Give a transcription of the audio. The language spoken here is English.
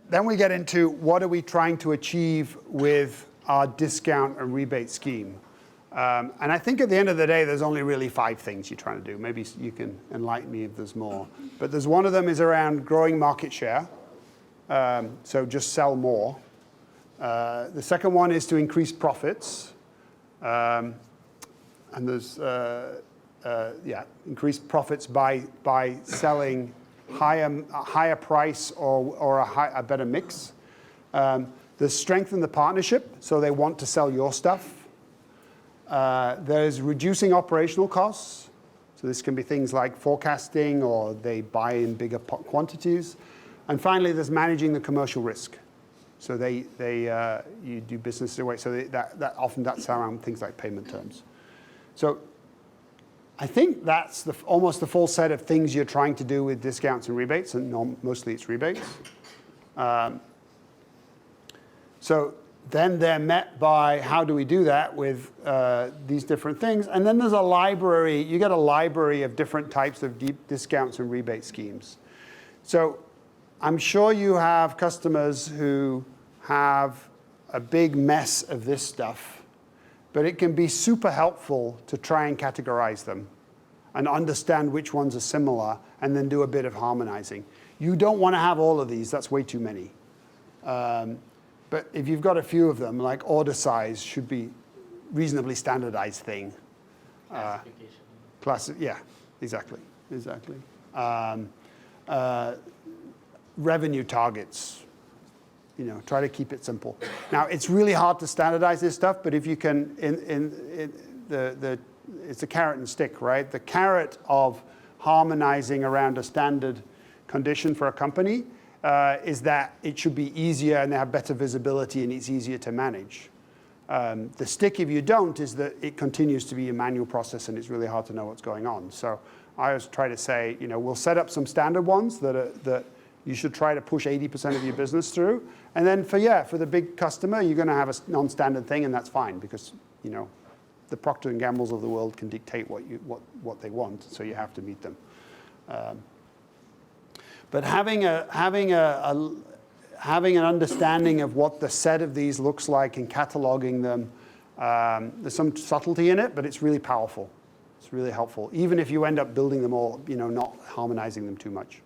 then we get into what are we trying to achieve with our discount and rebate scheme. And I think at the end of the day, there's only really 5 things you're trying to do. Maybe you can enlighten me if there's more. But there's one of them is around growing market share. So just sell more. The second one is to increase profits. And there's, increase profits by selling higher price or a better mix. There's strengthen the partnership, so they want to sell your stuff. There's reducing operational costs. So this can be things like forecasting, or they buy in bigger quantities. And finally, there's managing the commercial risk. So you do business away. So often that's around things like payment terms. So I think that's almost the full set of things you're trying to do with discounts and rebates, and mostly it's rebates. So then they're met by how do we do that with these different things. And then there's a library. You get a library of different types of deep discounts and rebate schemes. So I'm sure you have customers who have a big mess of this stuff. But it can be super helpful to try and categorize them and understand which ones are similar and then do a bit of harmonizing. You don't want to have all of these. That's way too many. But if you've got a few of them, like order size should be reasonably standardized thing. Classification. Yeah, exactly. Revenue targets. Try to keep it simple. Now, it's really hard to standardize this stuff, but if you can, it's a carrot and stick, right? The carrot of harmonizing around a standard condition for a company is that it should be easier and they have better visibility and it's easier to manage. The stick, if you don't, is that it continues to be a manual process and it's really hard to know what's going on. So I always try to say, we'll set up some standard ones that you should try to push 80% of your business through. And then for the big customer, you're going to have a non-standard thing, and that's fine because, the Procter & Gamble's of the world can dictate what they want, so you have to meet them. But having an understanding of what the set of these looks like and cataloging them, there's some subtlety in it, but it's really powerful. It's really helpful, even if you end up building them all, not harmonizing them too much.